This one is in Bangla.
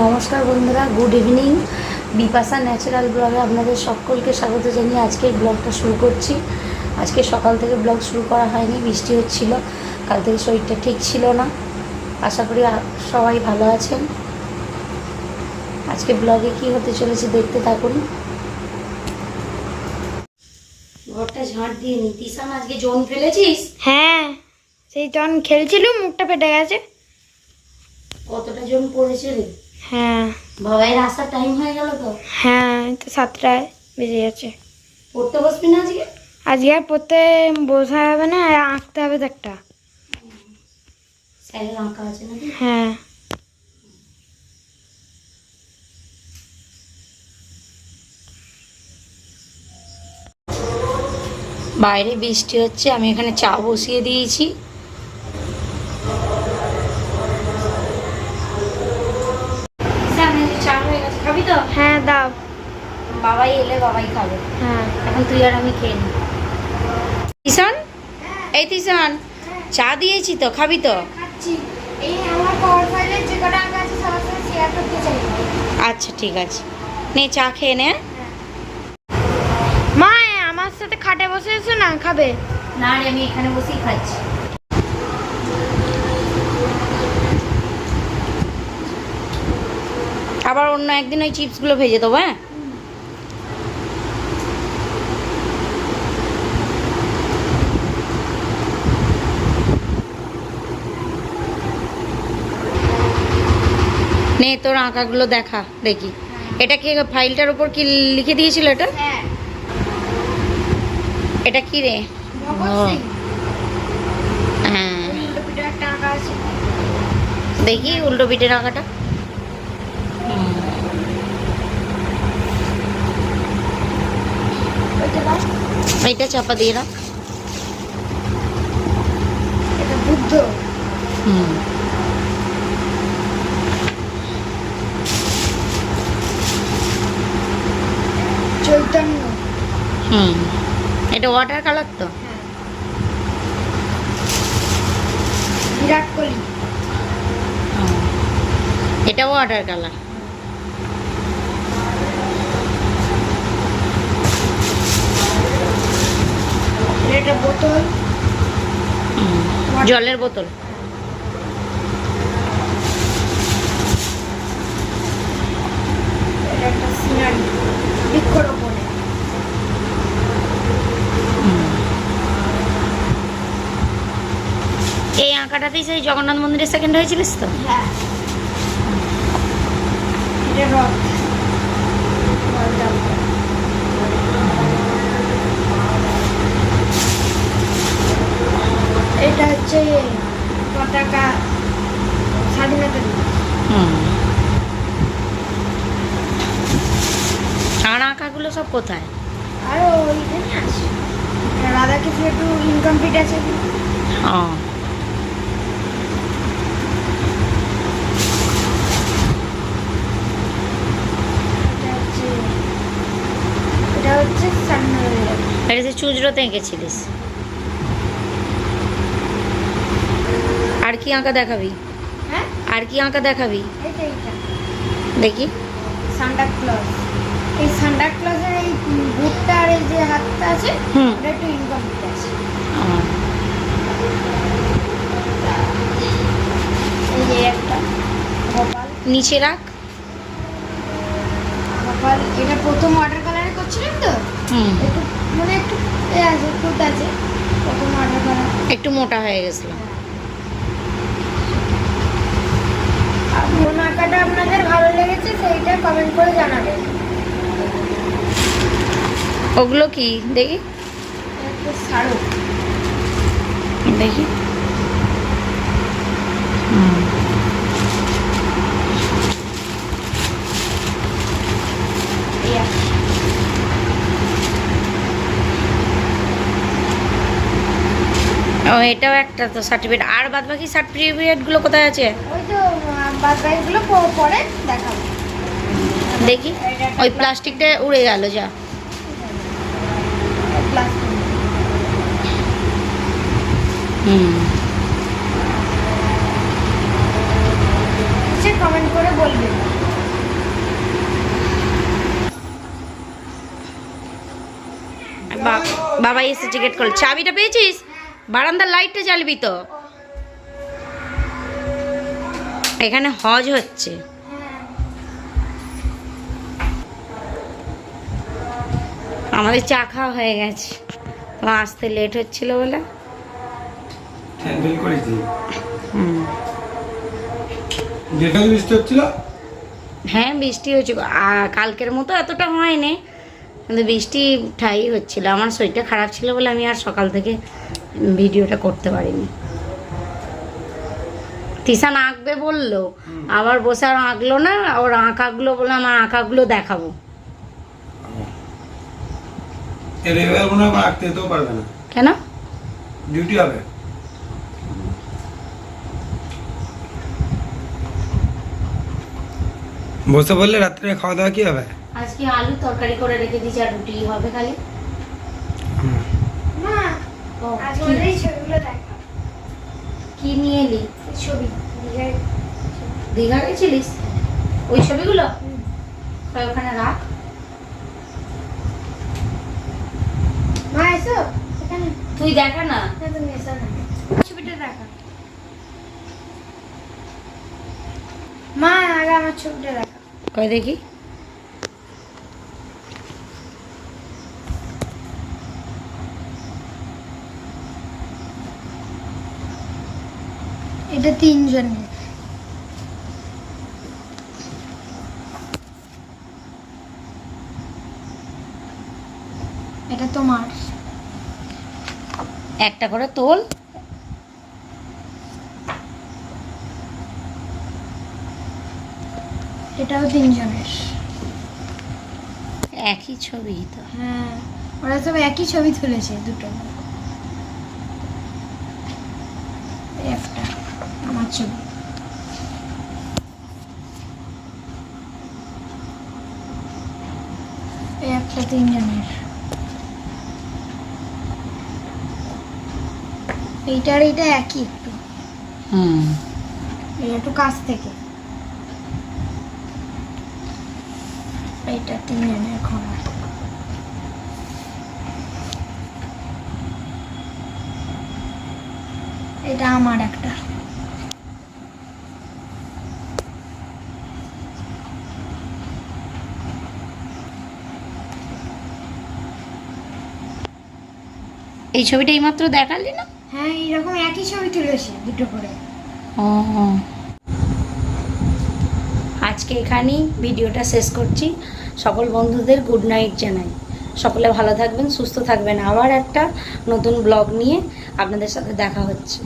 নমস্কার বন্ধুরা, গুড ইভিনিং। বিপাশা ন্যাচারাল ব্লগে আপনাদের সকলকে স্বাগত জানিয়ে আজকের ব্লগটা শুরু করছি। আজকে সকাল থেকে ব্লগ শুরু করা হয়নি, বৃষ্টি হচ্ছিল। কাল থেকে শরীরটা ঠিক ছিল না। আশা করি সবাই ভালো আছেন। আজকে ব্লগে কি হতে চলেছে দেখতে থাকুন। ঘরটা ঝাঁট দিয়ে নি। তিশান, আজকে জোন ফেলেছিস? হ্যাঁ, সেই যখন খেলছিল মুখটা ফেটে গেছে। কতটা জোন পড়েছে রে? হ্যাঁ বাবাইয়ের আসার টাইম হয়ে গেল তো। হ্যাঁ, তো 7টায় বেজে যাচ্ছে। পড়তে বসবি না আজকে? আজকে আর পড়তে বোঝা যাবে না, আর আঁকতে হবে তো একটা। স্যারের আঁকা আছে নাকি? হ্যাঁ। বাইরে বৃষ্টি হচ্ছে, আমি এখানে চা বসিয়ে দিয়েছি। চা হয়ে গেছে, খাবি তো? হ্যাঁ দাও। বাবাই এলে বাবাই খাবে। হ্যাঁ, এখন তুই আর আমি খেয়ে নি। তিশান, এই তিশান, চা দিয়েছি তো, খাবি তো? খাচ্ছি। এই আমার পাওয়ার ফাইলের যে কটা আঁকা আছে সবার সাথে শেয়ার করতে চাই। আচ্ছা ঠিক আছে, নে চা খেয়ে নে। মা, আমার সাথে খাটে বসে এসো না, খাবে? না রে, আমি এখানে বসেই খাচ্ছি। আবার অন্য একদিন ওই চিপসগুলো ভেজে দেবো। হ্যাঁ, নে তোর আঁকাগুলো দেখা দেখি। এটা কি ফাইলটার উপর কি লিখে দিয়েছিল? এটা হ্যাঁ, এটা কি রে? হ্যাঁ, একটা আঁকা আছে। দেখি উল্টো পিঠের আঁকাটা। এইটা চাপা দিয়ে রাখ। এটা বুদ্ধ। হুম, চৈতন্য। হুম, এটা ওয়াটার কালার তো। বিরাট কোহলি। এটা ওয়াটার কালার। এটা বোতল। জলের বোতল। এটা একটা সিনারি, বৃক্ষরোপণে। এই আঁকাটাতেই সেই জগন্নাথ মন্দিরে সেকেন্ড হয়েছিলিস তো? হ্যাঁ, এটা রথ। এটা হচ্ছে পতাকা, স্বাধীনতা দিবস। হুম, আর আঁকাগুলো সব কোথায়? আরও ওইখানে আছে। রাধাকৃষ্ণ একটু ইনকমপ্লিট আছে। ও, এটা হচ্ছে এটা যে চুজরোতে এঁকেছিলিস। আর কি আঁকা দেখাবি? হ্যাঁ, আর কি আঁকা দেখাবি এইটা দেখি। Santa Claus. এই সান্টা ক্লজের এই বুটটা আর এই যে হাতটা আছে, হুম, এটা একটু ইনকমপ্লিট আছে। এই যে একটা গোপাল। নিচে রাখ। গোপাল এটা প্রথম ওয়াটার কালারে করছিলাম তো, হুম, একটু মানে একটু আছে, খুঁত আছে। প্রথম ওয়াটার কালার একটু মোটা হয়ে গেছিল। আর কোন আঁকাটা আপনাদের ভালো লেগেছে সেইটা কমেন্ট করে জানাবেন। ওগুলো কি দেখি? একটা শাহরুখ। দেখি। হুম, এই আছে। ও, এটাও একটা তো সার্টিফিকেট। আর বাদ বাকি সার্টিফিকেটগুলো কোথায় আছে? ওই তো বাদ বাকিগুলো পরে দেখাবো। দেখি। ওই প্লাস্টিকটা উড়ে গেল যা। প্লাস্টিক। হুম, কমেন্ট করে বলবেন। বাবা এসে টিকিট করল। চাবিটা পেয়েছিস? বারান্দার লাইটটা জ্বালবি তো। এখানে হজ হচ্ছে। আমাদের চা খাওয়া হয়ে গেছে, তোমার আসতে লেট হচ্ছিল বলে। বৃষ্টি হচ্ছিল। হ্যাঁ বৃষ্টি হয়েছিল, কালকের মতো এতটা হয়নি, কিন্তু বৃষ্টি ঠাই হচ্ছিল। আমার শরীরটা খারাপ ছিল বলে আমি আর সকাল থেকে ভিডিওটা করতে পারিনি। তিশান আঁকবে বললো, আবার বসে আর আঁকলো না। ওর আঁকাগুলো বলে আমার আঁকাগুলো দেখাবো। এবার মনে হয় আঁকতে তো পারবে না। কেন? ডিউটি হবে। বসে বললে রাত্রে খাওয়া দাওয়া কি হবে? আজকে আলু তরকারি করে রেখে দিয়েছি, আর রুটি হবে খালি। মা ও, আজ কি? আমাদের এই ছবিগুলো দেখা। কি নিয়ে এলি? ছবি দীঘায়। দীঘা গেছিলিস? ওই ছবিগুলো তাই ওখানে রাখ। মা এসো এখানে। তুই দেখা না। না তুমি এসো না, ছবিটা দেখা। মা আগে আমার ছবিটা দেখা। কই দেখি। এটা তিনজনের। এটা তোমার। একটা করে তোল। এটাও তিনজনের। একই ছবি তো। হ্যাঁ ওরা সব একই ছবি তুলেছে দুটো। এই একটা আমার ছবি। এই একটা তিনজনের। এইটা আর এইটা একই একটু। এটা একটু কাছ থেকে। এইটা তিনজনের ঘোড়া। এটা আমার একটা। এই ছবিটা এইমাত্র দেখালি না? হ্যাঁ এইরকম একই ছবি তুলেছে দুটো করে। ও, আজকে এখানেই ভিডিওটা শেষ করছি। সকল বন্ধুদের গুড নাইট জানাই। সকলে ভালো থাকবেন, সুস্থ থাকবেন। আবার একটা নতুন ব্লগ নিয়ে আপনাদের সাথে দেখা হচ্ছে।